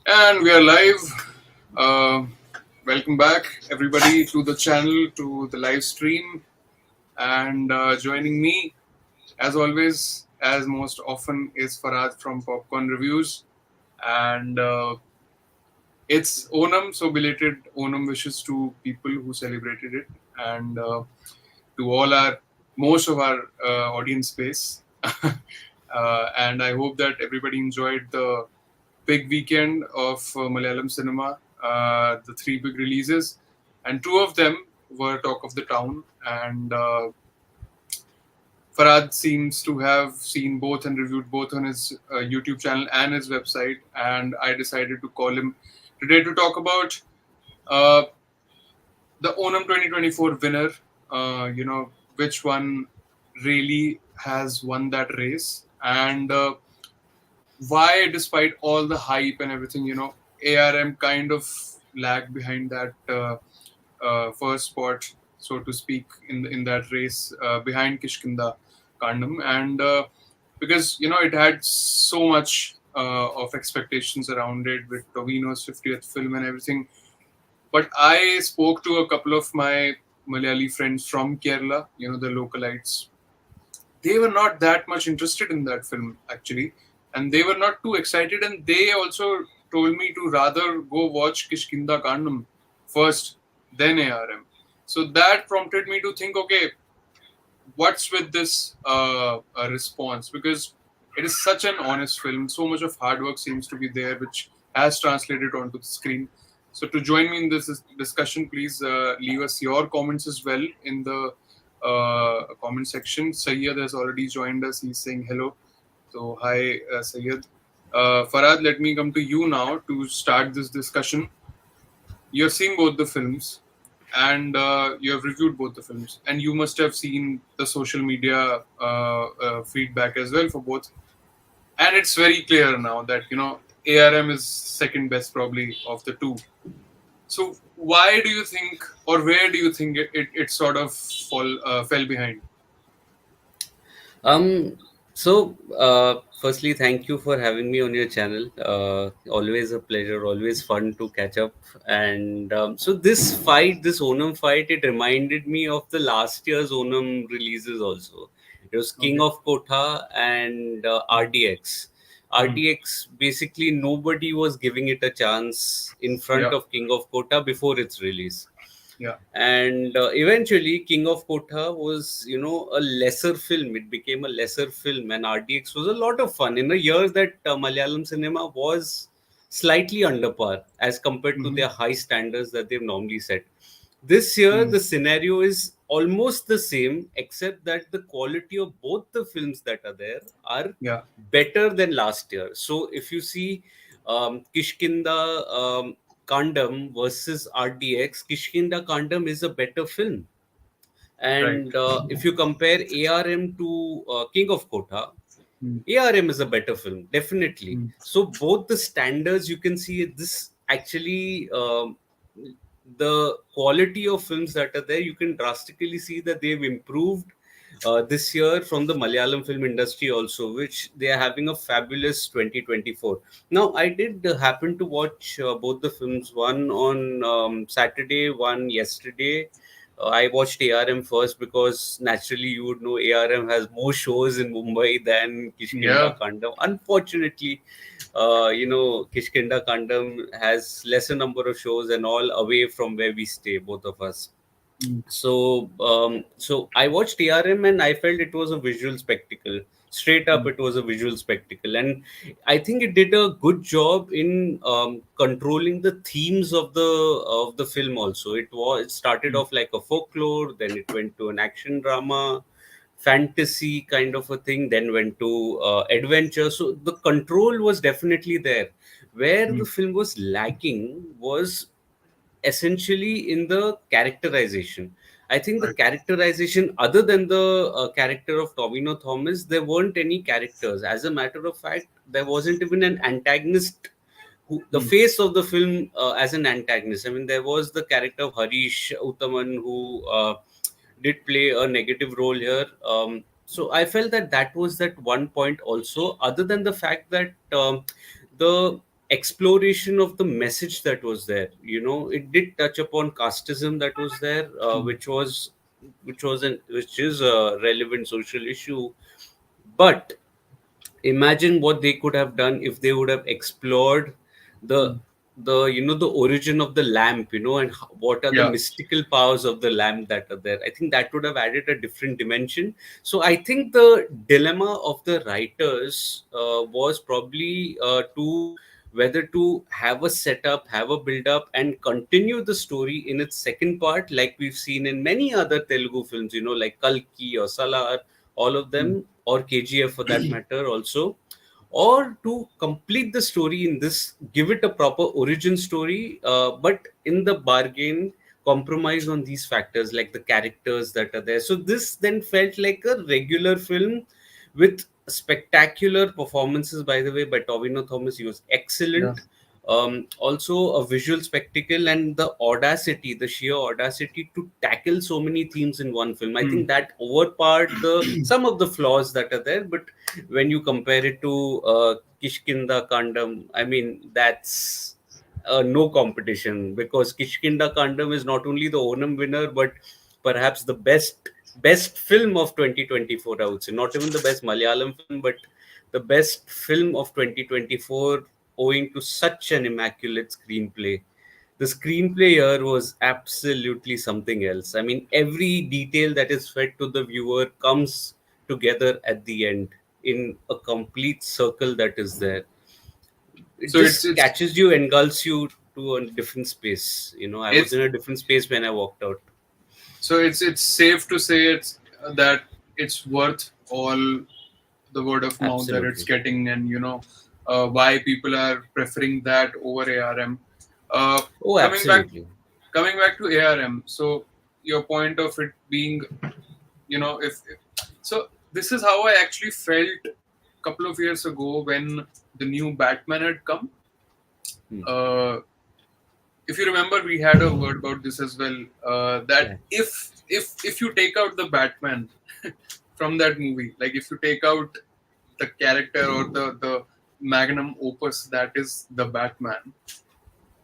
And we are live. Uh, Welcome back, everybody, to the channel, to the live stream. And joining me, as always, as most often, is Fahadh from Popcorn Reviews. And it's Onam, so belated Onam wishes to people who celebrated it and to most of our audience space. And I hope that everybody enjoyed the big weekend of Malayalam cinema, the three big releases, and two of them were talk of the town. And Farad seems to have seen both and reviewed both on his YouTube channel and his website. And I decided to call him today to talk about uh, the Onam 2024 winner. Which one really has won that race, and why, despite all the hype and everything, ARM kind of lagged behind that first spot, so to speak, in that race behind Kishkindha Kaandam, and because it had so much of expectations around it with Tovino's 50th film and everything. But I spoke to a couple of my Malayali friends from Kerala, the localites. They were not that much interested in that film actually, and they were not too excited, and they also told me to rather go watch Kishkindha Kaandam first, then ARM. So that prompted me to think, okay, what's with this response? Because it is such an honest film, so much of hard work seems to be there, which has translated onto the screen. So to join me in this discussion, please leave us your comments as well in the comment section. Sayyid has already joined us. He's saying hello. So hi, Sayyid. Farad, let me come to you now to start this discussion. You have seen both the films, and you have reviewed both the films, and you must have seen the social media feedback as well for both. And it's very clear now that ARM is second best probably of the two. So why do you think, or where do you think it sort of fell behind? Firstly, thank you for having me on your channel. Always a pleasure, always fun to catch up. And this Onam fight, it reminded me of the last year's Onam releases also. It was King Okay. of Kotha and RDX. Hmm. RDX, basically, nobody was giving it a chance in front Yeah. of King of Kotha before its release. Yeah. And eventually King of Kotha was a lesser film. It became a lesser film, and RDX was a lot of fun in a year that Malayalam cinema was slightly under par as compared to Hmm. their high standards that they've normally set. This year Hmm. the scenario is almost the same, except that the quality of both the films that are there are Yeah. better than last year. So if you see Kishkinda Kandam versus RDX, Kishkinda Kandam is a better film. Right. And if you compare ARM to King of Kotha, Hmm. ARM is a better film, definitely. Hmm. So both the standards, you can see this actually, the quality of films that are there, you can drastically see that they've improved this year from the Malayalam film industry also, which they are having a fabulous 2024. Now, I did happen to watch both the films, one on Saturday, one yesterday. I watched ARM first because naturally you would know ARM has more shows in Mumbai than Yeah. Kishkinda Kandam. Unfortunately, Kishkinda Kandam has lesser number of shows and all away from where we stay, both of us. Hmm. So I watched TRM and I felt it was a visual spectacle. Straight up, Hmm. it was a visual spectacle, and I think it did a good job in controlling the themes of the film. Also, it started Hmm. off like a folklore, then it went to an action drama, fantasy kind of a thing, then went to adventure. So the control was definitely there. Where Hmm. the film was lacking was essentially in the characterization. I think the Right. characterization, other than the character of Tovino Thomas, there weren't any characters. As a matter of fact, there wasn't even an antagonist. The Hmm. face of the film as an antagonist. I mean, there was the character of Harish Uttaman who did play a negative role here. So I felt that that was that one point also. Other than the fact that the exploration of the message that was there. It did touch upon casteism that was there, which is a relevant social issue. But imagine what they could have done if they would have explored the Mm. the origin of the lamp, and what are the Yeah. mystical powers of the lamp that are there. I think that would have added a different dimension. So I think the dilemma of the writers was probably to whether to have a setup, have a build up, and continue the story in its second part, like we've seen in many other Telugu films, like Kalki or Salar, all of them, Mm. or KGF for that matter also, or to complete the story in this, give it a proper origin story, but in the bargain compromise on these factors like the characters that are there. So this then felt like a regular film with spectacular performances, by the way, by Tovino Thomas. He was Yeah. excellent. Also a visual spectacle, and the audacity, the sheer audacity to tackle so many themes in one film. I Mm. think that overpowered the some of the flaws that are there. But when you compare it to Kishkinda Kandam, I mean, that's no competition, because Kishkinda Kandam is not only the Onam winner, but perhaps the best film of 2024. I would say not even the best Malayalam film, but the best film of 2024, owing to such an immaculate screenplay. The screenplay here was absolutely something else. I mean, every detail that is fed to the viewer comes together at the end in a complete circle that is there. It So it's just it's catches you, engulfs you to a different space. I was it's in a different space when I walked out. it's safe to say it's that it's worth all the word of mouth that it's Absolutely. getting, and why people are preferring that over ARM. Uh, Oh, coming back absolutely. coming back to ARM. So your point of it being, if so, this is how I actually felt a couple of years ago when the new Batman had come. Hmm. Uh, if you remember, we had a word about this as well. That Yeah. if you take out the Batman from that movie, like if you take out the character or the magnum opus that is the Batman,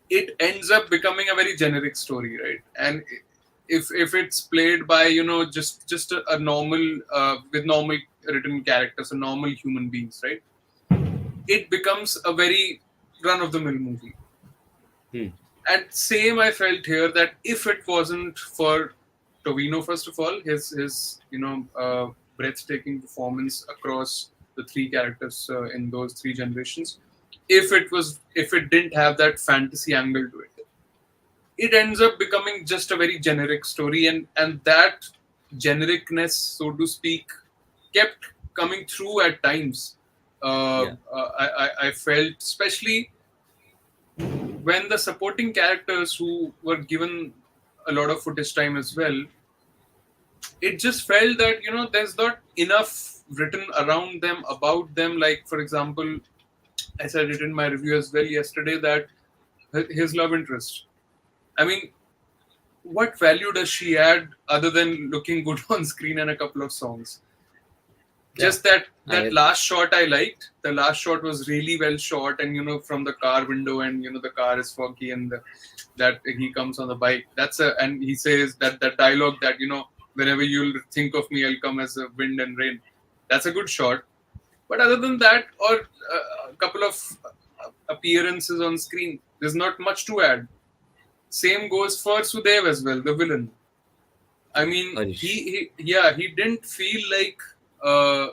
it ends up becoming a very generic story, right? And if it's played by just a normal with normal written characters and normal human beings, right? It becomes a very run of the mill movie. Hmm. And same I felt here, that if it wasn't for Tovino, first of all, his breathtaking performance across the three characters in those three generations, if it didn't have that fantasy angle to it, it ends up becoming just a very generic story, and that genericness, so to speak, kept coming through at times. Yeah. I felt, especially when the supporting characters who were given a lot of footage time as well, it just felt that there's not enough written around them, about them. Like, for example, I said it in my review as well yesterday, that his love interest, I mean, what value does she add other than looking good on screen and a couple of songs? Yeah. Just that I last shot I liked. The last shot was really well shot, and from the car window, and the car is foggy, and that he comes on the bike. And he says that dialogue that whenever you'll think of me, I'll come as a wind and rain. That's a good shot. But other than that, or a couple of appearances on screen, there's not much to add. Same goes for Sudev as well, the villain. I mean, Harish. he didn't feel like uh,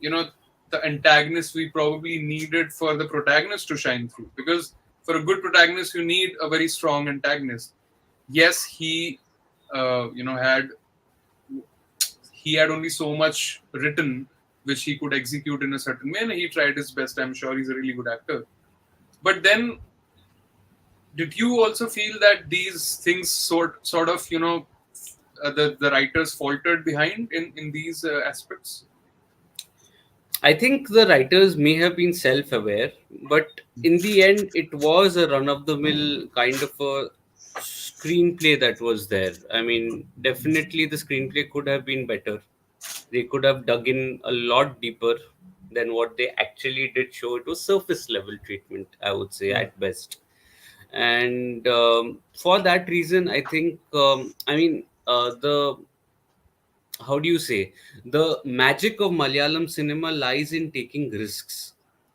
you know the antagonist we probably needed for the protagonist to shine through. Because for a good protagonist, you need a very strong antagonist. Yes, he had only so much written which he could execute in a certain way, and he tried his best. I'm sure he's a really good actor. But then, did you also feel that these things sort of the writers faltered behind in these aspects? I think the writers may have been self-aware, but in the end, it was a run-of-the-mill kind of a screenplay that was there. I mean, definitely the screenplay could have been better. They could have dug in a lot deeper. than what they actually did show. It was surface level treatment, I would say, Yeah. at best. And for that reason, I think, the how do you say, the magic of Malayalam cinema lies in taking risks.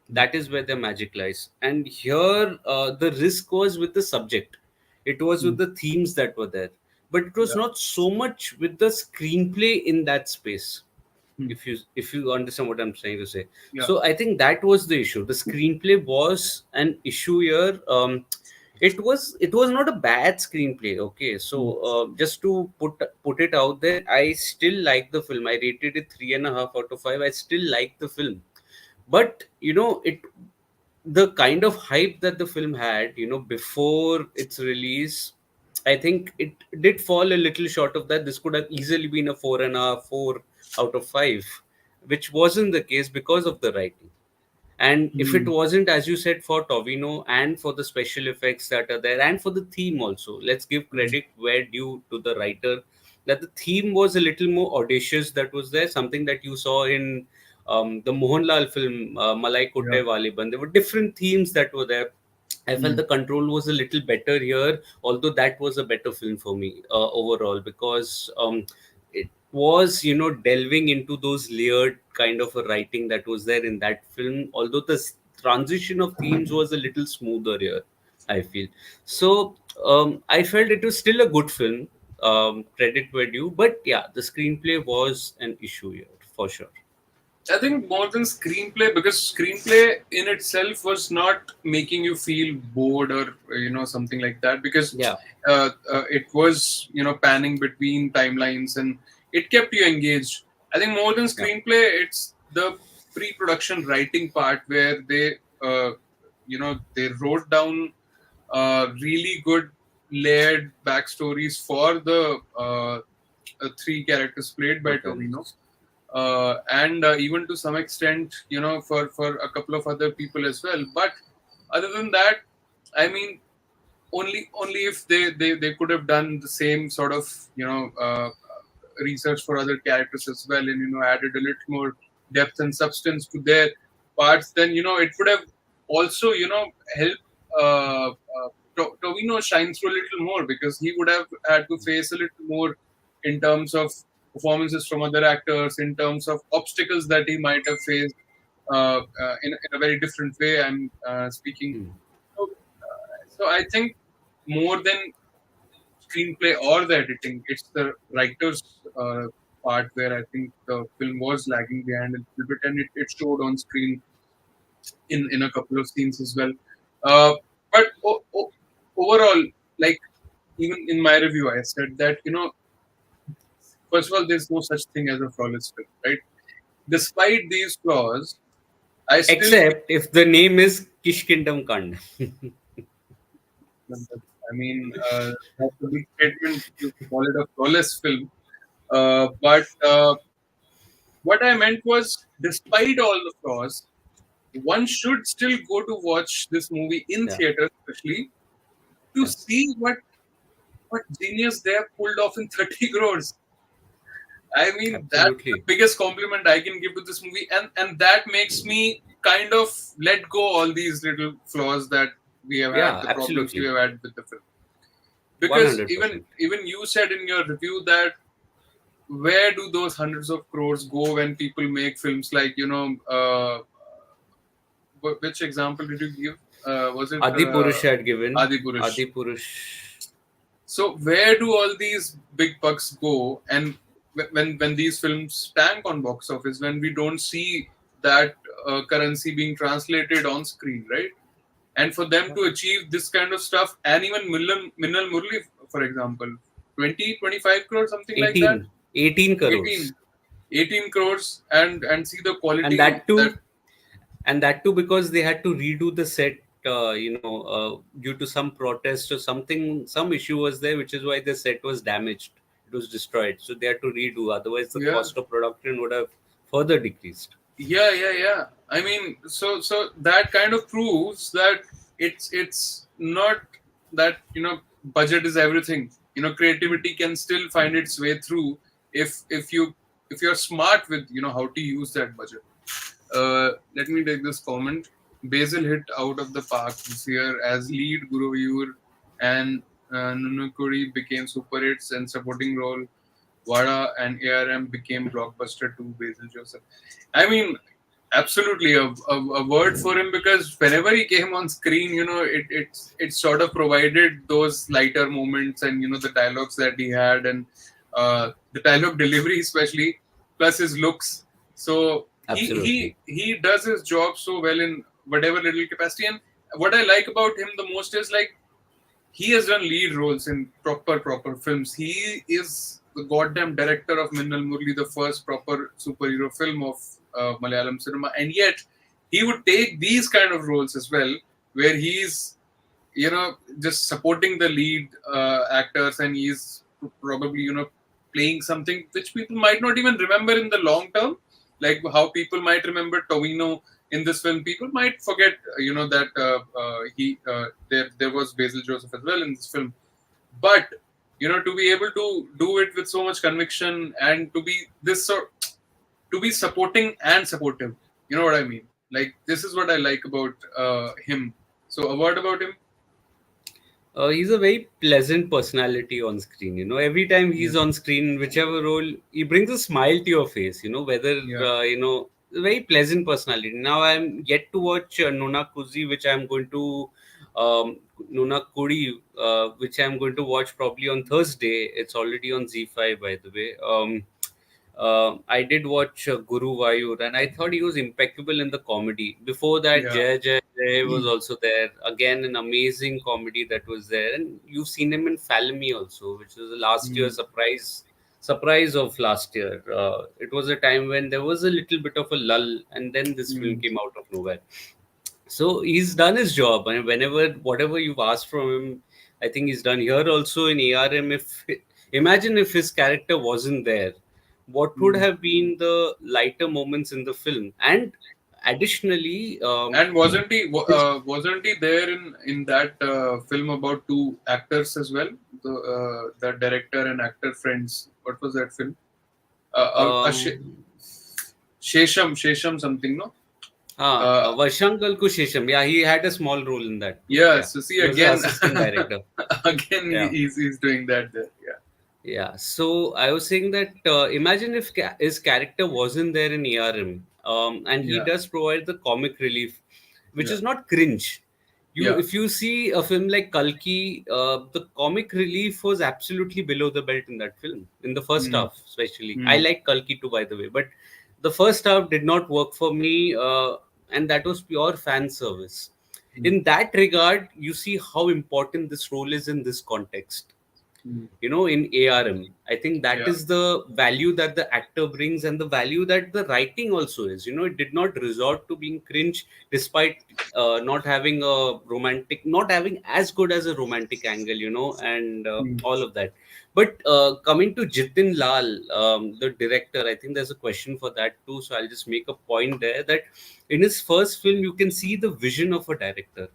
That is where the magic lies. And here, the risk was with the subject. It was with Mm. the themes that were there, but it was Yeah. not so much with the screenplay in that space. Mm. If you understand what I'm trying to say. Yeah. So I think that was the issue. The screenplay was an issue here. It was not a bad screenplay. Okay, so Mm. just to put it out there, I still like the film. I rated it 3.5 out of 5. I still like the film, but it, the kind of hype that the film had, before its release, I think it did fall a little short of that. This could have easily been a 4.5, 4 out of 5, which wasn't the case because of the writing. And if it Mm. wasn't, as you said, for Tovino and for the special effects that are there and for the theme also, let's give Mm. credit where due to the writer, that the theme was a little more audacious, that was there, something that you saw in the Mohanlal film, Malai Kote Yeah. Wali Ban. There were different themes that were there. I felt Mm. the control was a little better here, although that was a better film for me overall, because it was, delving into those layered kind of a writing that was there in that film, although the transition of themes was a little smoother here, I feel. So I felt it was still a good film, credit where due, but yeah, the screenplay was an issue here for sure. I think more than screenplay, because screenplay in itself was not making you feel bored or something like that. Because Yeah, it was panning between timelines and it kept you engaged. I think more than yeah, screenplay, it's the pre-production writing part where they wrote down really good layered backstories for the three characters played by Tovino, protagonists. and even to some extent, for a couple of other people as well. But other than that, I mean, only if they could have done the same sort of research for other characters as well, and added a little more depth and substance to their parts, then it would have also helped Tovino shine through a little more, because he would have had to face a little more in terms of performances from other actors, in terms of obstacles that he might have faced in a very different way. I'm speaking. Hmm. So I think more than screenplay or the editing, it's the writer's part where I think the film was lagging behind a little bit, and it showed on screen in a couple of scenes as well. Uh, but overall, like, even in my review, I said that first of all, there's no such thing as a flawless film, right? Despite these flaws, I still Except if the name is Kishkindam Kaandam. I mean, that's a big statement to call it a flawless film. But what I meant was, despite all the flaws, one should still go to watch this movie in Yeah, theater, especially to yeah, see what genius they have pulled off in 30 crores. I mean, that's the absolutely. biggest compliment I can give to this movie, and that makes me kind of let go all these little flaws that we have had, Yeah, the problems we absolutely. have had with the film. Because even 100%. even you said in your review that where do those hundreds of crores go when people make films like which example did you give? Was it Adi Purush had given. Adipurush? Adi Purush. So where do all these big bucks go? And when these films tank on box office, when we don't see that currency being translated on screen, right? And for them to achieve this kind of stuff, and even Minnal Murli, for example, 20, 25 crores, something like that, 18 crores. 18, 18 crores, and see the And quality that that, too, because they had to redo the set, due to some protest or something, some issue was there, which is why the set was damaged. It was destroyed. So they had to redo. Otherwise, the yeah. cost of production would have further decreased. Yeah. I mean, so that kind of proves that it's not that budget is everything. Creativity can still find its way through if you're smart with how to use that budget. Let me take this comment. Basil hit out of the park this year as lead Guruvayur and Nunukuri became super hits and supporting role. Vada and A.R.M became blockbuster too. Basil Joseph. I mean, absolutely a word for him, because whenever he came on screen, it sort of provided those lighter moments, and the dialogues that he had, and the dialogue delivery especially, plus his looks. So Absolutely. he does his job so well in whatever little capacity. And what I like about him the most is, like, he has done lead roles in proper films. He is the goddamn director of Minnal Murli, the first proper superhero film of Malayalam cinema, and yet he would take these kind of roles as well, where he's just supporting the lead actors, and he's probably playing something which people might not even remember in the long term, like how people might remember Tovino in this film. People might forget that he there was Basil Joseph as well in this film, but to be able to do it with so much conviction, and to be this sort, to be supporting and supportive, you know what I mean, like, this is what I like about him. So a word about him. He's a very pleasant personality on screen. Every time Yeah. he's on screen, whichever role, he brings a smile to your face. Whether Yeah. a very pleasant personality. Now I'm yet to watch Nona Kuzi, which I'm going to Nona Kudi, which I'm going to watch probably on Thursday. It's already on Z5, by the way. I did watch Guru Vayur, and I thought he was impeccable in the comedy. Before that, Yeah. Jai Jai Jai was also there. Again, an amazing comedy that was there. And you've seen him in Falmi also, which was the last year Mm. surprise of last year. It was a time when there was a little bit of a lull, and then this film Mm. came out of nowhere. So he's done his job, and whenever whatever you've asked from him, I think he's done here also in ARM. If imagine if his character wasn't there, what would Mm. have been the lighter moments in the film? And additionally, And wasn't he there in that film about two actors as well? The director and actor friends. What was that film? um, Shesham something, no? Uh, Varshankal Kushesham, yeah, he had a small role in that too. yeah. Yeah, So see he was the again, assistant director. again Yeah. he's doing that there. Yeah. Yeah, so I was saying that imagine if his character wasn't there in ARM, and he Yeah. does provide the comic relief, which Yeah. is not cringe. Yeah. If you see a film like Kalki, the comic relief was absolutely below the belt in that film. In the first Mm. half, especially, I Mm. like Kalki too, by the way, but the first half did not work for me, and that was pure fan service. Mm. In that regard, you see how important this role is in this context, Mm. in ARM. I think that Yeah. is the value that the actor brings, and the value that the writing also is. It did not resort to being cringe, despite not having a romantic, not having as good as a romantic angle, and Mm. all of that. But coming to Jithin Lal, the director, I think there's a question for that too. So I'll just make a point there that in his first film, you can see the vision of a director,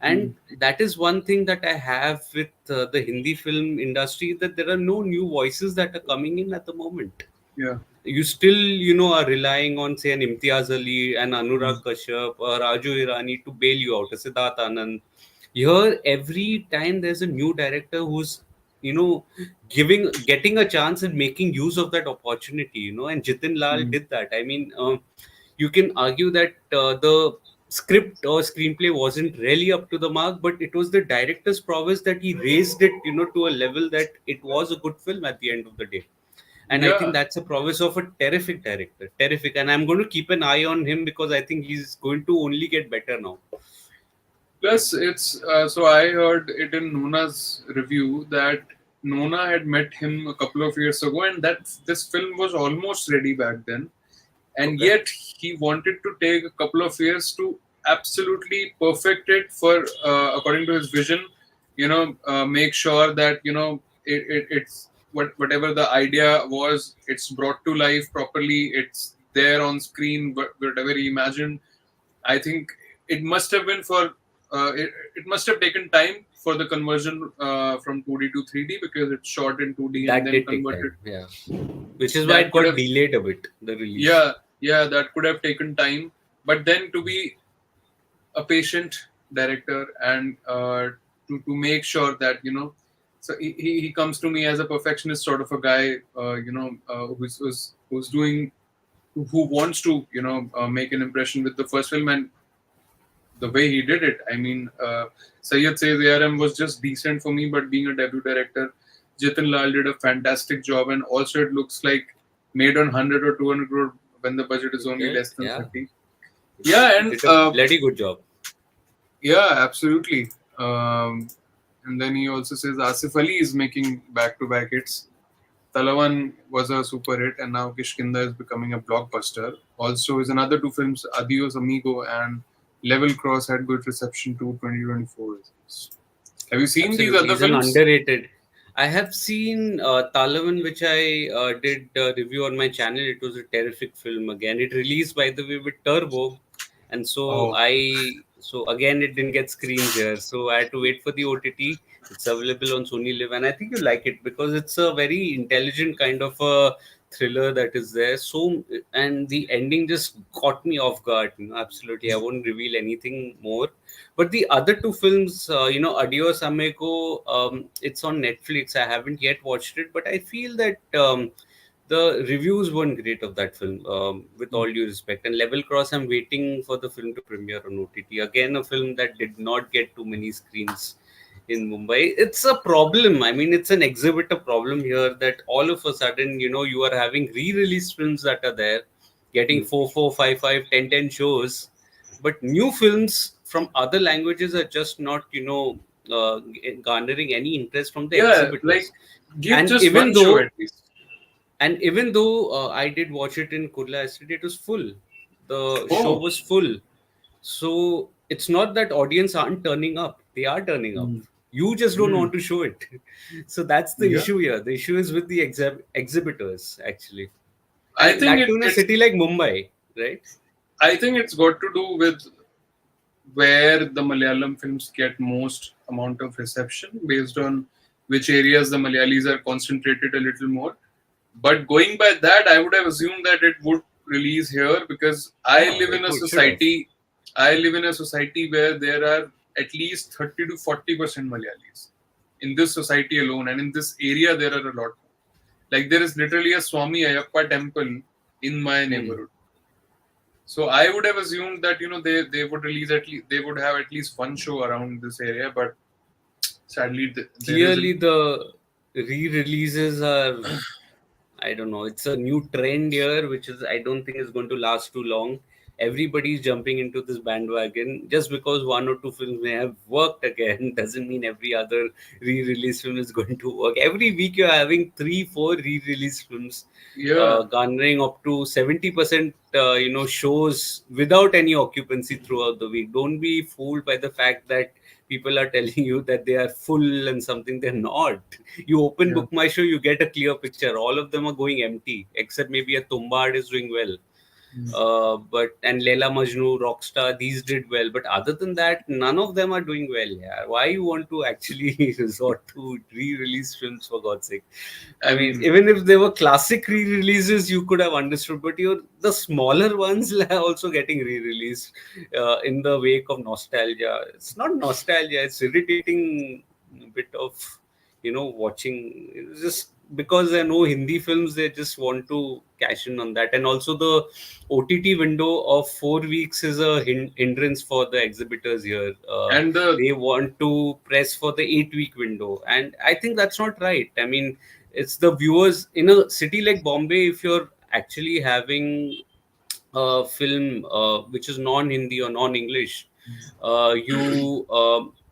and Mm. that is one thing that I have with the Hindi film industry, that there are no new voices that are coming in at the moment. Yeah. You still, are relying on, say, an Imtiaz Ali, an Mm. Anurag Kashyap, or Raju Irani to bail you out, a Siddharth Anand. Here, every time there's a new director who's, getting a chance and making use of that opportunity, and Jithin Lal Mm. did that. I mean, you can argue that the script or screenplay wasn't really up to the mark, but it was the director's prowess that he raised it, to a level that it was a good film at the end of the day. And I think Yeah. that's a prowess of a terrific director, terrific. And I'm going to keep an eye on him because I think he's going to only get better now. Plus, it's so I heard it in Nona's review that Nona had met him a couple of years ago, and that this film was almost ready back then, and Okay. yet he wanted to take a couple of years to absolutely perfect it for, according to his vision. Make sure that it's whatever the idea was, it's brought to life properly. It's there on screen, whatever he imagined. I think it must have been for it must have taken time for the conversion from 2D to 3D, because it's shot in 2D and That then did take converted. time. Yeah. Which is why That it could got have, delayed a bit, the release. yeah, that could have taken time. but then to be a patient director and to make sure that so he comes to me as a perfectionist sort of a guy, who's doing, who wants to make an impression with the first film, and the way he did it, I mean, Sayyid says ARM was just decent for me, but being a debut director, Jithin Lal did a fantastic job, and also it looks like made on 100 or 200 crore when the budget is only Okay, less than yeah, 30. Yeah, he and did a bloody good job. yeah, absolutely. And then he also says Asif Ali is making back-to-back hits. Talavan was a super hit, and now Kishkindha is becoming a blockbuster. Also, his another two films, Adios Amigo and Level Cross, had good reception to 2024. Have you seen these Absolutely, other he's an films? underrated. I have seen Talavan, which I did review on my channel. It was a terrific film. Again, it released by the way with Turbo, and Oh, so again it didn't get screens here. So I had to wait for the OTT. It's available on Sony Live, and I think you like it because it's a very intelligent kind of a thriller that is there. So and the ending just caught me off guard. Absolutely, I won't reveal anything more, but the other two films, Adios Amigo, it's on Netflix. I haven't yet watched it, but I feel that the reviews weren't great of that film, with all due respect. And Level Cross, I'm waiting for the film to premiere on OTT. Again, a film that did not get too many screens in Mumbai. It's a problem. I mean, it's an exhibitor problem here that all of a sudden, you are having re-release films that are there, getting hmm. 4, 4, 5, 5, 10 shows, but new films from other languages are just not garnering any interest from the Yeah, like exhibitors. give and just even one show at though least. and even though I did watch it in Kurla yesterday, it was full. The show Oh, was full. So it's not that audience aren't turning up. They are turning up. hmm. You just don't Hmm. want to show it. So that's the Yeah. issue here. The issue is with the exhibitors, actually. I And think that too in a city like Mumbai, right? I think it's got to do with where the Malayalam films get most amount of reception based on which areas the Malayalis are concentrated a little more. But going by that, I would have assumed that it would release here because Yeah, it would should have. I live in a society where there are at least 30 to 40% Malayalis in this society alone, and in this area there are a lot more. Like there is literally a Swami Ayappa temple in my Hmm. neighborhood. So I would have assumed that they would release at least they would have at least one show around this area, but sadly there isn't. Clearly, the re-releases are, I don't know. It's a new trend here, which is I don't think is going to last too long. Everybody's jumping into this bandwagon. Just because one or two films may have worked again doesn't mean every other re-release film is going to work. Every week you're having 3, 4 re-release films, Yeah, garnering up to 70%, shows without any occupancy throughout the week. Don't be fooled by the fact that people are telling you that they are full and something they're not. You open yeah. Book My Show, you get a clear picture. All of them are going empty, except maybe a Tumbad is doing well. Mm. But and Leila Majnu, Rockstar, these did well. But other than that, none of them are doing well. Yeah, why you want to actually resort to re-release films for God's sake? I I mean, mean, even if they were classic re-releases, you could have understood. But the smaller ones are also getting re-released in the wake of nostalgia. It's not nostalgia; it's irritating bit of watching. It's just because I know Hindi films, they just want to cash in on that, and also the OTT window of 4 weeks is a hindrance for the exhibitors here. and the They want to press for the 8 week window, and I think that's not right. I mean, it's the viewers in a city like Bombay. If you're actually having a film which is non-Hindi or non-English, you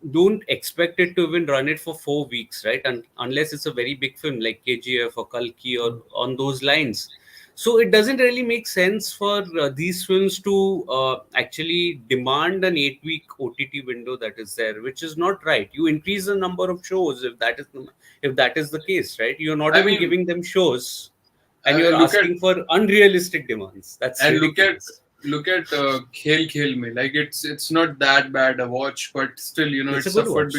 don't expect it to even run it for 4 weeks, right? Unless it's a very big film like KGF or Kalki or on those lines. So it doesn't really make sense for these films to actually demand an 8 week OTT window that is there, which is not right. You increase the number of shows if that is the case, right? You're not I even mean, giving them shows, and you're look at asking for unrealistic demands. That's and ridiculous. look at Khel Khel Me. Like it's not that bad a watch, but still, It's a good watch.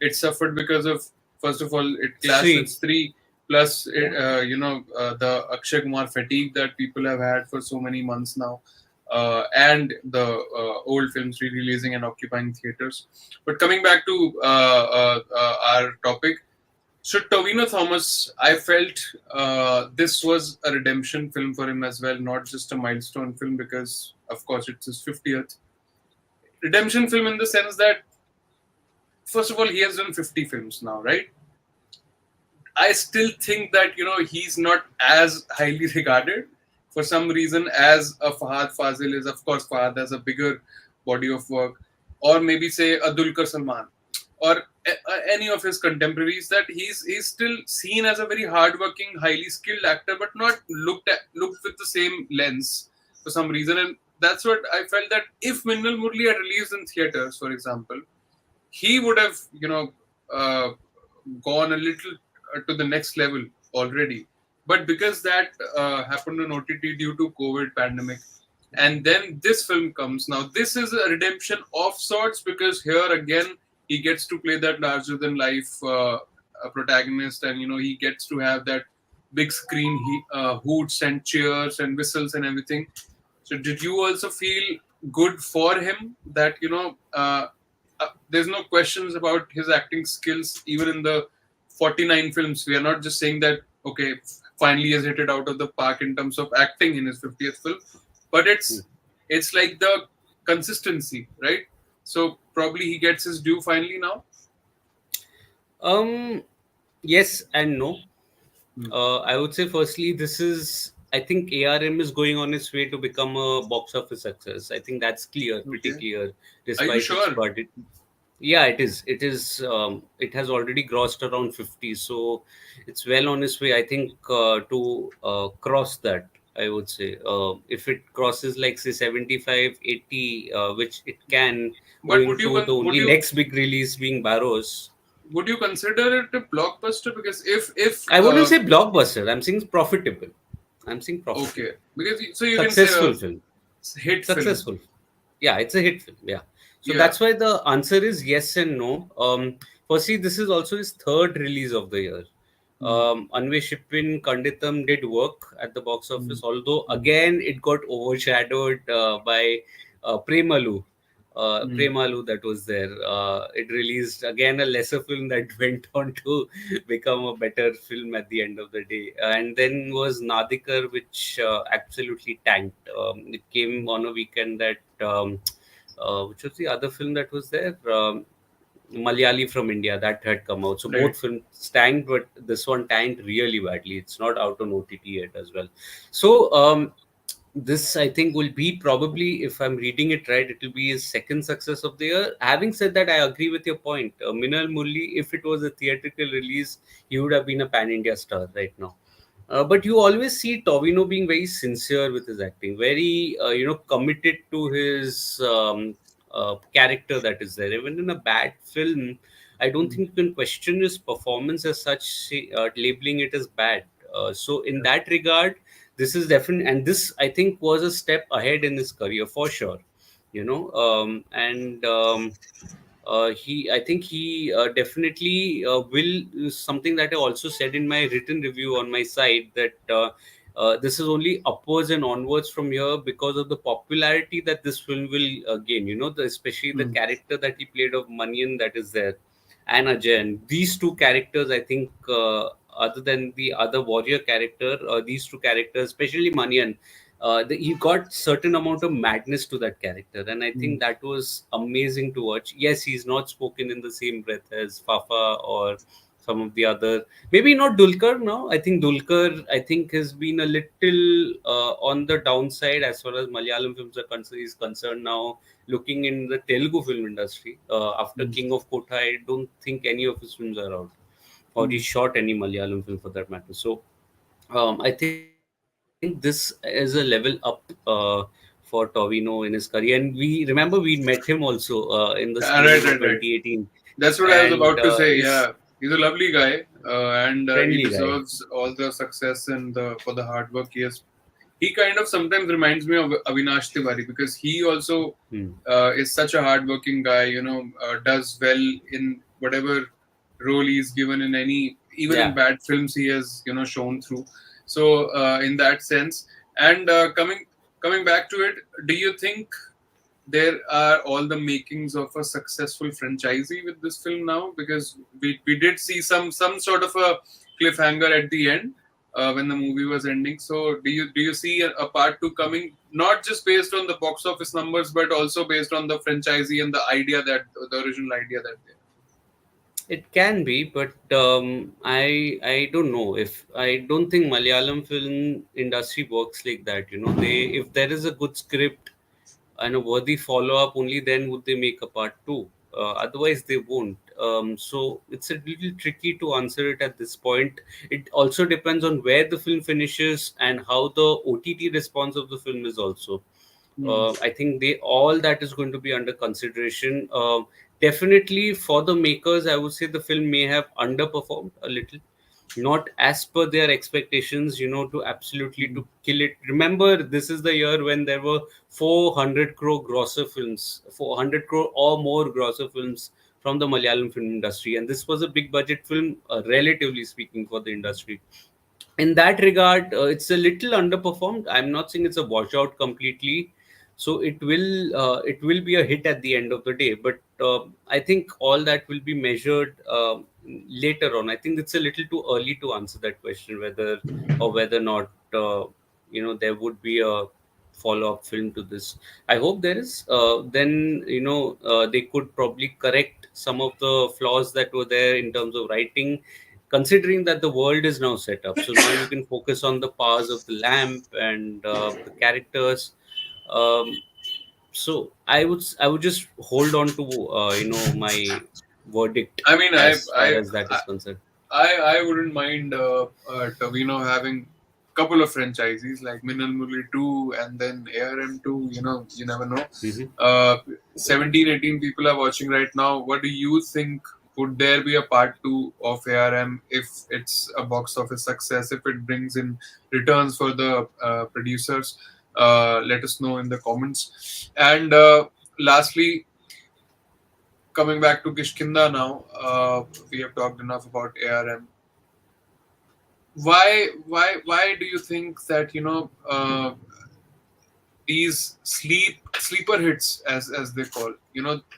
it suffered because of, first of all, it clashed with Three. Stree, plus Yeah. the Akshay Kumar fatigue that people have had for so many months now. and the old films re-releasing and occupying theaters. But coming back to our topic, so Tovino Thomas, I felt this was a redemption film for him as well, not just a milestone film because, of course, it's his 50th redemption film in the sense that, first of all, he has done 50 films now, right? I still think that he's not as highly regarded for some reason as a Fahadh Faasil is. Of course, Fahadh has a bigger body of work, or maybe say a Dulquer Salman, or any of his contemporaries. That he's still seen as a very hardworking, highly skilled actor, but not looked with the same lens for some reason. And that's what I felt that if Minnal Murli had released in theaters, for example, he would have uh, gone a little to the next level already. But because that happened on OTT due to COVID pandemic, and then this film comes now, this is a redemption of sorts because here again he gets to play that larger than life protagonist, and he gets to have that big screen hoots and cheers and whistles and everything. So did you also feel good for him that there's no questions about his acting skills even in the 49 films? We are not just saying that okay, finally has hit it out of the park in terms of acting in his 50th film, but it's like the consistency, right? So probably he gets his due finally now. Um, yes and no. Hmm. I would say firstly, this is I think ARM is going on its way to become a box office success. I think that's clear, pretty Okay. clear, Are you despite its sure? budget. Yeah, it is. It is. It has already grossed around 50, so it's well on its way. I think to cross that. I would say if it crosses like say 75, 80, which it can, But owing to the would only you next big release being Barrows. consider it a blockbuster? Because if I wouldn't say blockbuster. I'm saying profitable. I'm saying okay, profitable. because so you can say a Successful film. hit film. Successful. Yeah, it's a hit film. Yeah. So Yeah. that's why the answer is yes and no. Firstly, this is also his third release of the year. Hmm. Anveshipin Kanditam did work at the box Hmm. office, although Hmm. again it got overshadowed by Premalu. Hmm. Premalu that was there. It released again a lesser film that went on to become a better film at the end of the day. And then was Nadikar, which absolutely tanked. It came on a weekend that, which was the other film that was there? Malayali from India that had come out. So Right. both films tanked, but this one tanked really badly. It's not out on OTT yet as well. So this I think will be probably, if I'm reading it right, it will be his second success of the year. Having said that, I agree with your point. Minal Mulli, if it was a theatrical release, he would have been a pan India star right now. But you always see Tovino being very sincere with his acting, very committed to his character that is there. Even in a bad film, I don't Hmm. think you can question his performance as such, labeling it as bad. So in that regard, this is definitely, and this I think was a step ahead in his career for sure. And he I think he definitely will, something that I also said in my written review on my site, that this is only upwards and onwards from here because of the popularity that this film will gain, especially the Hmm. character that he played of Manian that is there, and Ajayan. These two characters, I think, other than the other warrior character, these two characters, especially Manian, he got certain amount of madness to that character, and I Hmm. think that was amazing to watch. Yes, he's not spoken in the same breath as Fafa or some of the other, maybe not Dulkar now. I think Dulkar, I think, has been a little on the downside as far as Malayalam films are concerned. Is concerned now. Looking in the Telugu film industry, after Hmm. King of Kotha, I don't think any of his films are out, or he Hmm. shot any Malayalam film for that matter. So I think this is a level up for Tovino in his career. And we remember we met him also in the screening of Right, right, right. 2018, That's what I was and about to say. he's Yeah, he's a lovely guy, and he friendly guy. deserves all the success and for the hard work he has. He kind of sometimes reminds me of Avinash Tiwari because he also Hmm. is such a hardworking guy. Does well in whatever role he's given in any, even in Yeah. bad films he has shown through. So in that sense, and coming Coming back to it, do you think there are all the makings of a successful franchisee with this film now? Because we did see some sort of a cliffhanger at the end when the movie was ending. So do you see a part two coming, not just based on the box office numbers, but also based on the franchisee and the idea that the original idea that they It can be, but I don't know. If I don't think Malayalam film industry works like that. They, if there is a good script and a worthy follow up, only then would they make a part two. Otherwise, they won't. So it's a little tricky to answer it at this point. It also depends on where the film finishes and how the OTT response of the film is also. have. I think they all that is going to be under consideration. Definitely for the makers, I would say the film may have underperformed a little, not as per their expectations. To absolutely Hmm. to kill it. Remember, this is the year when there were 400 crore grosser films, 400 crore or more grosser films from the Malayalam film industry, and this was a big budget film, relatively speaking, for the industry. In that regard, it's a little underperformed. I'm not saying it's a washout completely, so it will be a hit at the end of the day. But I think all that will be measured later on. I think it's a little too early to answer that question, whether or not there would be a follow-up film to this. I hope there is. Then they could probably correct some of the flaws that were there in terms of writing, considering that the world is now set up. So now you can focus on the powers of the lamp and the characters. um, so I would just hold on to my verdict I mean, as far as that I is concerned. I wouldn't mind Tovino having couple of franchisees like Minal 2 and then ARM 2. You never know. Hmm. Uh, 17, 18 people are watching right now. What do you think? Would there be a part 2 of ARM if it's a box office success, if it brings in returns for the producers? Let us know in the comments. And lastly, coming back to Kishkinda now, we have talked enough about ARM. Why do you think that these sleeper hits, as they call,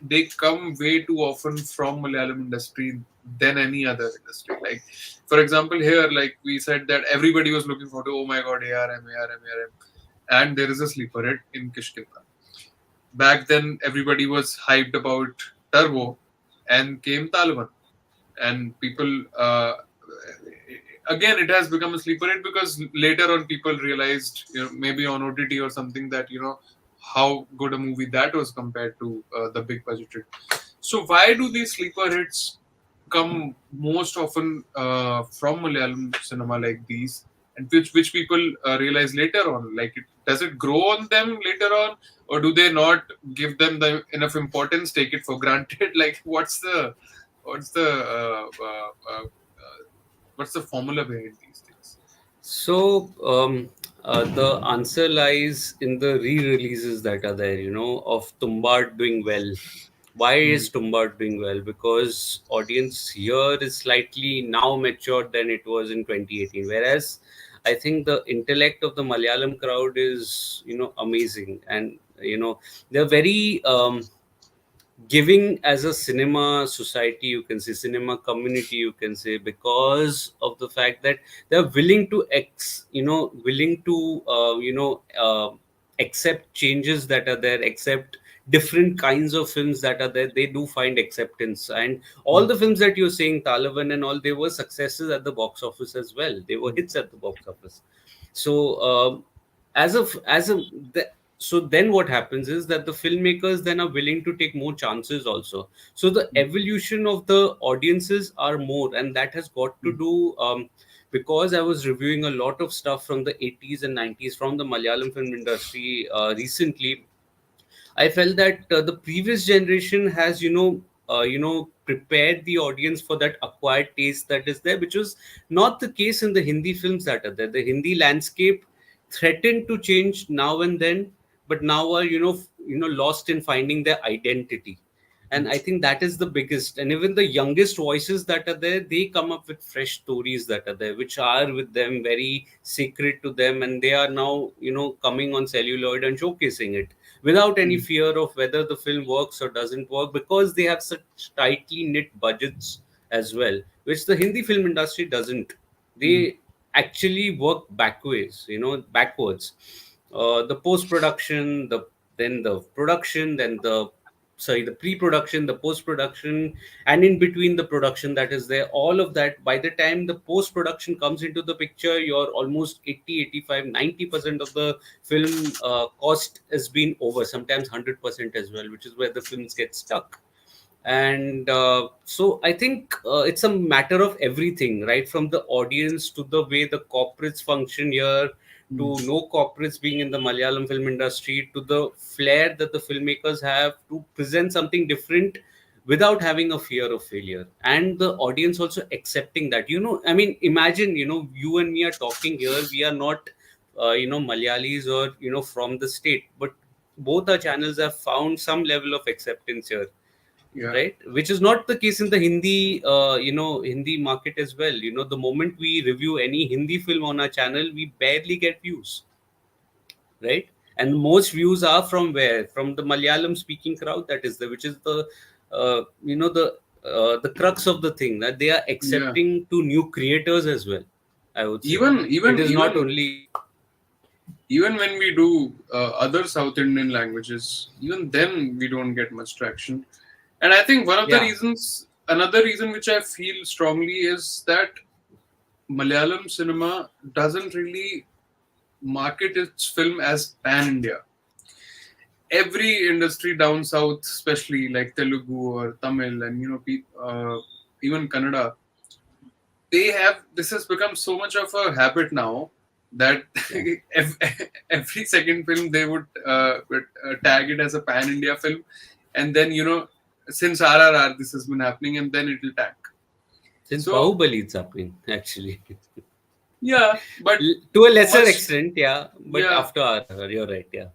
they come way too often from Malayalam industry than any other industry? Like, for example, here, like we said that everybody was looking forward to, oh my god, ARM, and there is a sleeper hit in Kishkinda. Back then, everybody was hyped about Turbo, and came Taliban, and people again, it has become a sleeper hit because later on people realized, maybe on OTT or something, that how good a movie that was compared to the big budget hit. So why do these sleeper hits come most often from Malayalam cinema like these, and which people realize later on? Like, does it grow on them later on, or do they not give them the enough importance, take it for granted? Like, what's the formula behind these things? So the answer lies in the re-releases that are there, of Tumbad doing well. Why Hmm. is Tumbad doing well? Because audience here is slightly now matured than it was in 2018. Whereas I think the intellect of the Malayalam crowd is, amazing. And, they're very giving as a cinema society, you can say, cinema community, you can say, because of the fact that they're willing to willing to accept changes that are there, accept different kinds of films that are there. They do find acceptance, and all Hmm. the films that you're saying, Taliban and all, they were successes at the box office as well. They were Hmm. hits at the box office. So as a the, so then what happens is that the filmmakers then are willing to take more chances also. So the evolution of the audiences are more, and that has got to Hmm. do, because I was reviewing a lot of stuff from the 80s and 90s from the Malayalam film industry recently. I felt that the previous generation has, prepared the audience for that acquired taste that is there, which was not the case in the Hindi films that are there. The Hindi landscape threatened to change now and then, but now are, lost in finding their identity. And I think that is the biggest. And even the youngest voices that are there, they come up with fresh stories that are there, which are with them very sacred to them, and they are now, coming on celluloid and showcasing it without any Mm. fear of whether the film works or doesn't work, because they have such tightly knit budgets as well, which the Hindi film industry doesn't. Mm. They actually work backwards. The post production, the production, then the pre-production, the post-production, and in between the production that is there, all of that, by the time the post-production comes into the picture, you're almost 80, 85, 90% of the film cost has been over, sometimes 100% as well, which is where the films get stuck. And so I think it's a matter of everything, right from the audience to the way the corporates function here, to Mm. no corporates being in the Malayalam film industry, to the flair that the filmmakers have to present something different without having a fear of failure, and the audience also accepting that. I mean, imagine, you and me are talking here, we are not Malayalis, or from the state, but both our channels have found some level of acceptance here, Yeah. right? Which is not the case in the Hindi market as well. The moment we review any Hindi film on our channel, we barely get views, right? And most views are from where? From the Malayalam speaking crowd that is there, which is the the crux of the thing, that they are Yeah. accepting to new creators as well, I would say. Even It even is not even only. even when we do other South Indian languages, even then we don't get much traction. And I think Yeah, another reason which I feel strongly is that Malayalam cinema doesn't really market its film as pan India. Every industry down south, especially like Telugu or Tamil, and even Kannada, they have this has become so much of a habit now that yeah. ev- every second film they would tag it as a pan India film, and then since RRR this has been happening, and then it will tank. Since So Bahubali, it's happening actually. yeah, but To a lesser much extent, yeah, but yeah. after RR, you're right, yeah.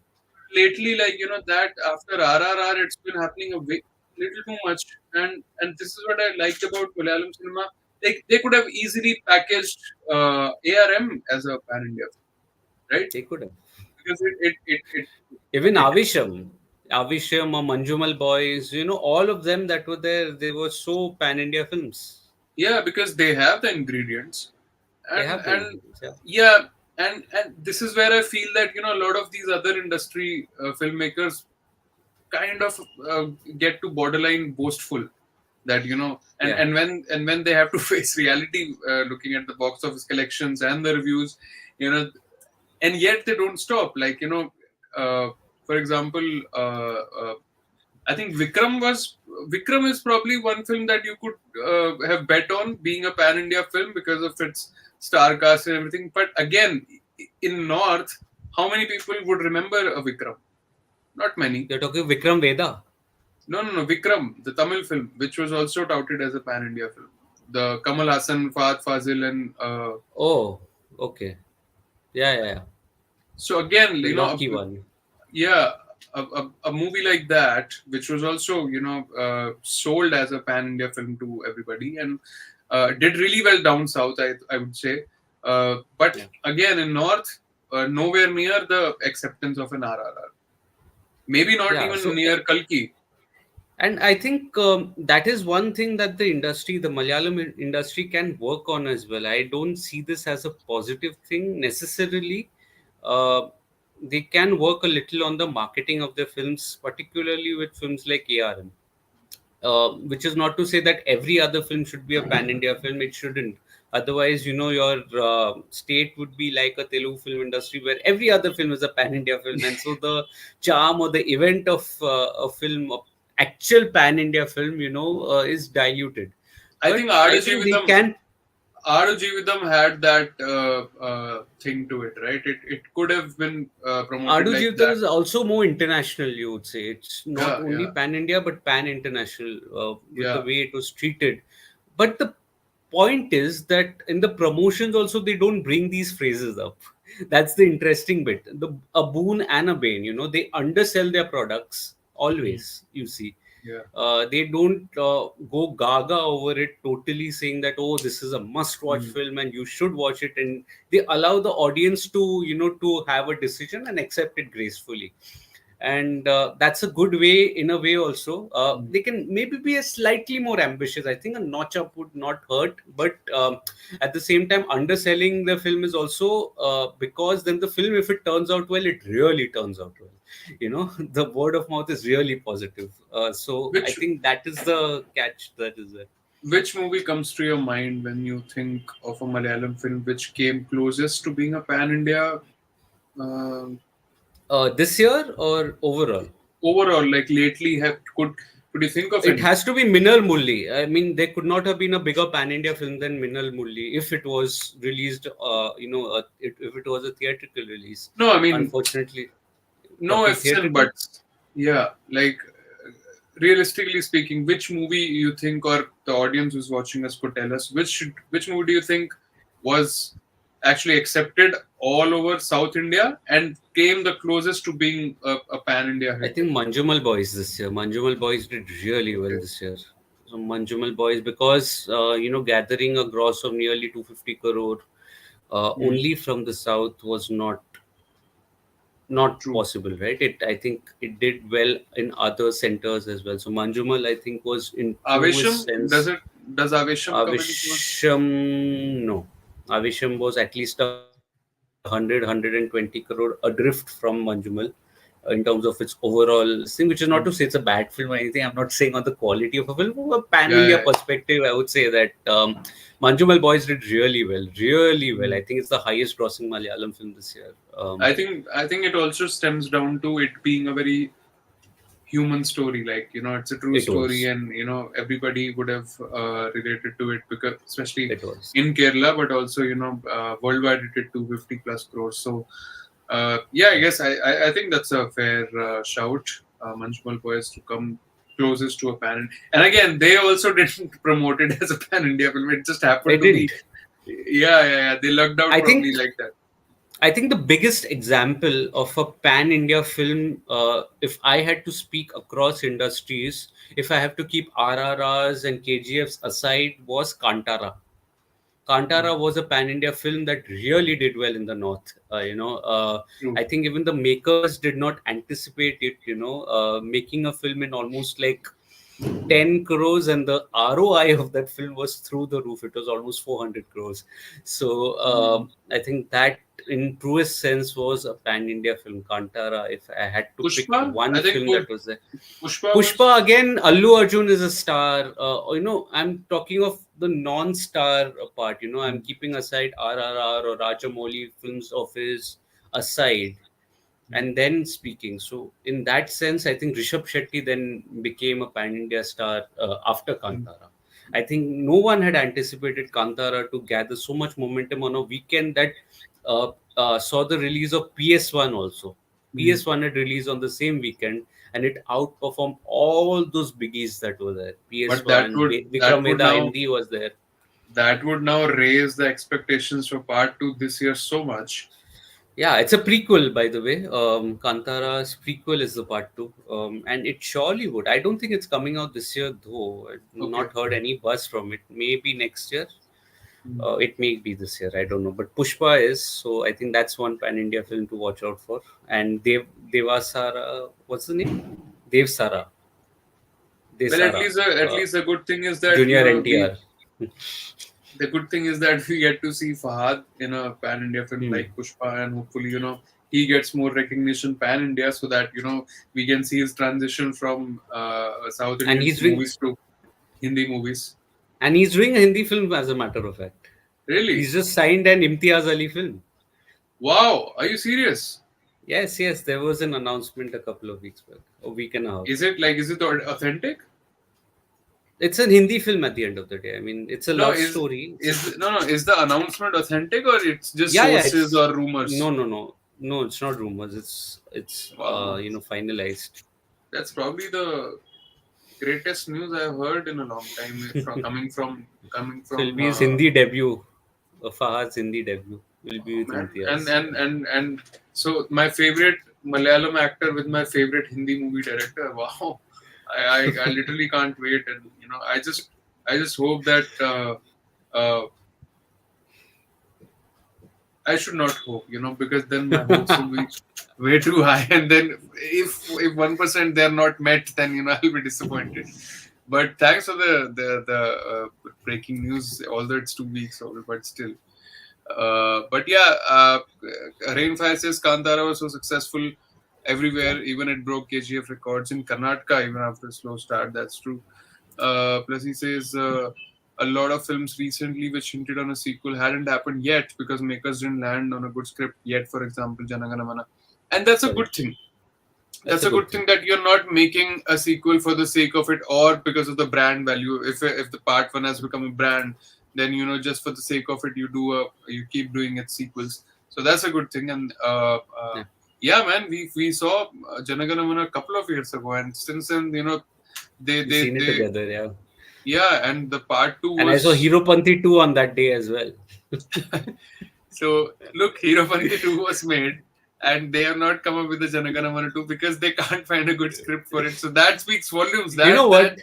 Lately, like that after RRR, it's been happening a little too much, and this is what I liked about Malayalam cinema. They could have easily packaged ARM as a pan India film, right? They could have. Because Even it Avisham or Manjummel Boys, all of them that were there, they were so pan India films. yeah, because they have the ingredients, They and have the ingredients, yeah. yeah, and this is where I feel that a lot of these other industry filmmakers kind of get to borderline boastful, that Yeah. and when they have to face reality, looking at the box office collections and the reviews, you know and yet they don't stop, like uh, for example, I think Vikram is probably one film that you could have bet on being a pan India film because of its star cast and everything. But again, in North, how many people would remember a Vikram? Not many. You're talking Vikram Veda. No, no, no. Vikram, the Tamil film, which was also touted as a pan India film. The Kamal Hassan, Fahadh, Faasil, and Oh, okay. Yeah, yeah, yeah. so again, The Rocky one. yeah, a movie like that, which was also sold as a pan India film to everybody, and did really well down south, I would say. But Yeah. again, in North, nowhere near the acceptance of an RRR. Maybe not Yeah. even So, near Kalki. and I think that is one thing that the Malayalam industry can work on as well. I don't see this as a positive thing necessarily. Uh, they can work a little on the marketing of their films, particularly with films like ARM. Which is not to say that every other film should be a pan India film. It shouldn't. Otherwise, your state would be like a Telugu film industry where every other film is a pan India film, and so the charm or the event of a film, of actual pan India film, is diluted. I But think I think they can. Adu Jeevitham had that thing to it, right? It could have been promoted Adu like Jeevitham that. is also more international, you would say. It's not Yeah, only yeah, pan India, but pan international with the yeah. way it was treated. But the point is that in the promotions also, they don't bring these phrases up. That's the interesting bit. A boon and a bane, they undersell their products Mm. always, you see. Yeah. They don't go gaga over it, totally saying that, oh, this is a must watch Mm. film and you should watch it, and they allow the audience to, to have a decision and accept it gracefully. And that's a good way, in a way also. Mm. They can maybe be a slightly more ambitious. I think a notch up would not hurt, but at the same time, underselling the film is also, because then the film, if it turns out well, it really turns out well. The word of mouth is really positive. So I Which think that is the catch that is there. which movie comes to your mind when you think of a Malayalam film which came closest to being a pan India This year or overall? overall? Like lately, have could you think of It any? has to be Minal Mulli. I mean, there could not have been a bigger pan India film than Minal Mulli if it was released, if it was a theatrical release. No, I mean Unfortunately, no talking ifs and theatrical, buts. Yeah, like realistically speaking, which movie you think, or the audience who's watching us could tell us which movie do you think was actually accepted all over South India and came the closest to being a pan India I hit? think Manjummel Boys this year. Manjummel Boys did really well Okay. this year. So Manjummel Boys, because gathering a gross of nearly 250 crore Hmm. only from the south was not True. possible, right? I think it did well in other centers as well. So Manjumal, I think, was in truest Avesham, sense. does Avesham come any close? Avisham, no. Avisham was at least 120 crore adrift from Manjumal in terms of its overall thing, which is not to Hmm. say it's a bad film or anything. I'm not saying on the quality of a film. From a pan Yeah, India yeah. perspective, I would say that Manjumal Boys did really well, really well. Hmm. I think it's the highest grossing Malayalam film this year. I think it also stems down to it being a very human story. Like, it's a true It story, was. and everybody would have related to it, because especially It was. in Kerala, but also worldwide it did 250 plus crores. So yeah, I guess I think that's a fair shout. Manjumal Boys to come closest to a pan, and again they also didn't promote it as a pan India film. It just They happened to be. didn't. Yeah, yeah, yeah. They lucked out I probably think like that. I think the biggest example of a pan India film, if I had to speak across industries, if I have to keep RRRs and KGFs aside, was Kantara. Mm, Kantara was a pan India film that really did well in the north. true. I think even the makers did not anticipate it. Making a film in almost like 10 crores, and the ROI of that film was through the roof. It was almost 400 crores. So Mm. I think that, in truest sense, was a pan India film, Kantara. If I had to pick Pushpa, one I think film that was there. Pushpa was. Pushpa again, Allu Arjun is a star. I'm talking of the non-star part. I'm Mm, keeping aside RRR or Rajamouli films of his aside, mm, and then speaking. So in that sense, I think Rishabh Shetty then became a pan India star after mm, Kantara. I think no one had anticipated Kantara to gather so much momentum on a weekend that saw the release of PS1 also. mm. PS1 had released on the same weekend, and it outperformed all those biggies that were there. But PS1, Vikram Vedha Hindi was there. that would now raise the expectations for part two this year so much. Yeah, it's a prequel, by the way. Kantara's prequel is the part two, and it surely would. I don't think it's coming out this year, though. I've Okay. not heard any buzz from it. Maybe next year. Mm. It may be this year. I don't know. But Pushpa is, so I think that's one pan India film to watch out for. And Devasara, what's the name? Dev Sara, Well, at Desara, least the good thing is that Junior we NTR. the good thing is that we get to see Fahad in a pan India film Hmm. like Pushpa, and hopefully he gets more recognition pan India, so that we can see his transition from South And Indian he's doing movies to Hindi movies. and he's doing a Hindi film, as a matter of fact. Really? He's just signed an Imtiaz Ali film. Wow, are you serious? Yes, yes, there was an announcement a couple of weeks back, a week and a half. Is it authentic? It's a Hindi film at the end of the day. I mean, it's a No, love story. is the announcement authentic, or it's just Yeah, yeah. sources It's or rumors? no, no, no, no. It's not rumors. It's Wow, finalized. that's probably the greatest news I've heard in a long time, from coming So it'll from be his Hindi debut. Fahad's Hindi debut will be oh with man, and Imtiaz. and and and so my favorite Malayalam actor with my favorite Hindi movie director. Wow, I literally can't wait, and I just hope that uh, I should not hope, because then my hopes will be way too high, and then if 1% they're not met, then I'll be disappointed. But thanks for the breaking news. Although it's 2 weeks old, but still. But yeah, Rainfire says Kantara was so successful Yeah, everywhere. Even it broke KGF records in Karnataka, even after a slow start. That's true. Plus, he says a lot of films recently which hinted on a sequel hadn't happened yet because makers didn't land on a good script yet. For example, Janagana Mana, and that's a good correct. thing. That's That's a a good good thing. thing that you're not making a sequel for the sake of it or because of the brand value. If the part one has become a brand, then just for the sake of it, you keep doing its sequels. So that's a good thing. And Yeah, yeah, man, we saw Janagana Mana a couple of years ago, and since then, they we've they seen it they together. Yeah, yeah, and the part two and I saw was. Hero Panthi 2 on that day as well. So look, Hero Panti 2 was made, and they have not come up with the Janagana Mana 2 because they can't find a good script for it. So that speaks volumes. You know That what?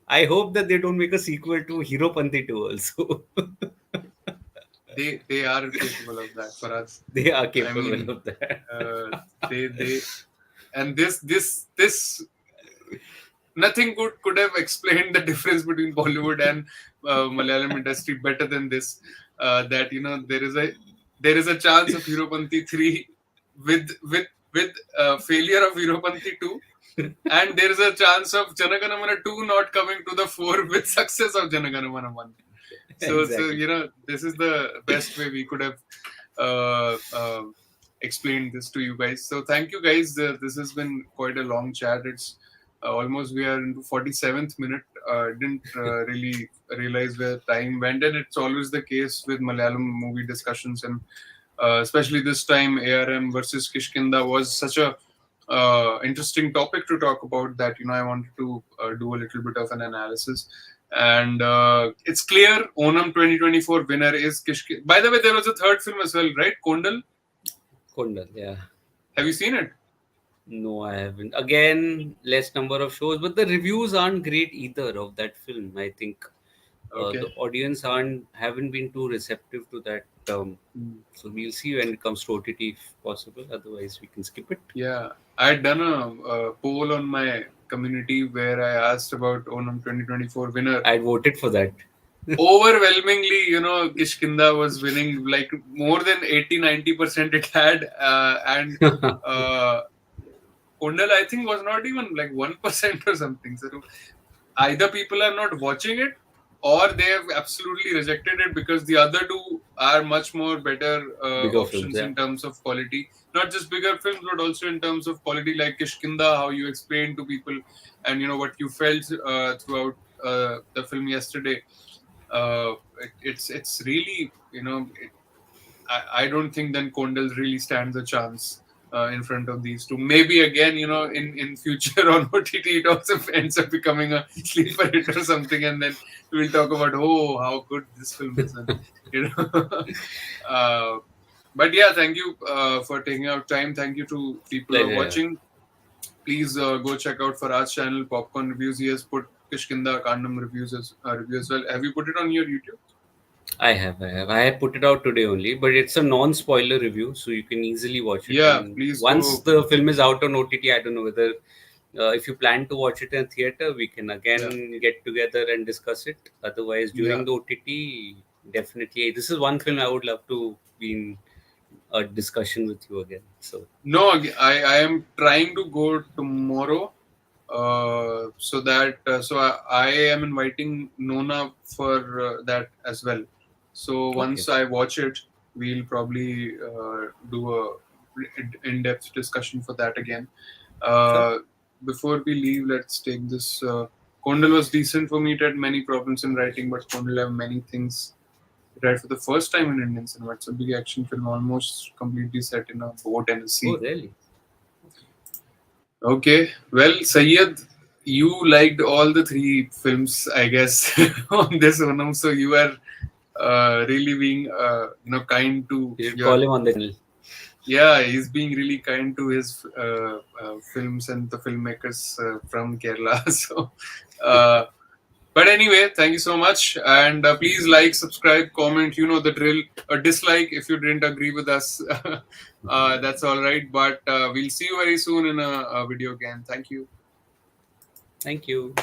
I hope that they don't make a sequel to Hero Panthi 2 also. they are capable of that for us. They are I capable mean, of that. uh, they and this nothing good could have explained the difference between Bollywood and Malayalam industry better than this. That there is a chance of Heropanti 3 with failure of Heropanti 2, and there is a chance of Janaganamana 2 not coming to the fore with success of Janaganamana 1. So Exactly. this is the best way we could have uh, uh, explained this to you guys. So thank you guys. This has been quite a long chat. It's almost we are into 47th minute. Didn't really realize where time went, and it's always the case with Malayalam movie discussions, and especially this time ARM versus Kishkinda was such a interesting topic to talk about that I wanted to do a little bit of an analysis. And it's clear Onam 2024 winner is Kishkinda. By the way, there was a third film as well, right? Kondal. Kondal, yeah. Have you seen it? No, I haven't. Again, less number of shows, but the reviews aren't great either of that film. I think Okay. the audience haven't been too receptive to that. So we'll see when it comes to OTT if possible. Otherwise, we can skip it. Yeah, I had done a poll on my community where I asked about Onam 2024 winner. I voted for that. Overwhelmingly, Kishkinda was winning like more than 80-90% it had. And uh, Kondal, I think, was not even like 1% or something. So either people are not watching it or they have absolutely rejected it because the other two are much more better Bigger films, options yeah. in terms of quality. Not just bigger films, but also in terms of quality, like Kishkinda, how you explained to people and what you felt throughout the film yesterday. It's really I don't think then Kondal really stands a chance in front of these two. Maybe again, in future on OTT, it also ends up becoming a sleeper hit or something, and then we'll talk about how good this film is, and you know. uh, but yeah, thank you for taking out time. Thank you to people who are Pleasure. watching. Please go check out Fahadh's channel, Popcorn Reviews. He has put Kishkinda Kaandam review as well. Have you put it on your YouTube? I have, I have. I have put it out today only, but it's a non-spoiler review, so you can easily watch it. Yeah, And please once go. the film is out on OTT, I don't know whether if you plan to watch it in theater, we can Yeah, again get together and discuss it. Otherwise, yeah. during the OTT, definitely, this is one film I would love to be in a discussion with you again. So, No, I am trying to go tomorrow. So I am inviting Nona for that as well. So okay, once I watch it, we'll probably do a in-depth discussion for that again. sure. Uh, Before we leave, let's take this. Kondal was decent for me. It had many problems in writing, but Kondal have many things right for the first time in Indian cinema. It's a big action film, almost completely set in a boat and a Oh, sea. really? Okay, well, Sayyid, you liked all the three films, I guess, on this Onam. So you are really being, kind to You should your. call him on the channel. Yeah, he's being really kind to his films and the filmmakers from Kerala. So, uh, but anyway, thank you so much, and please like, subscribe, comment. You know the drill. A dislike if you didn't agree with us. That's all right. But we'll see you very soon in a video again. Thank you. Thank you.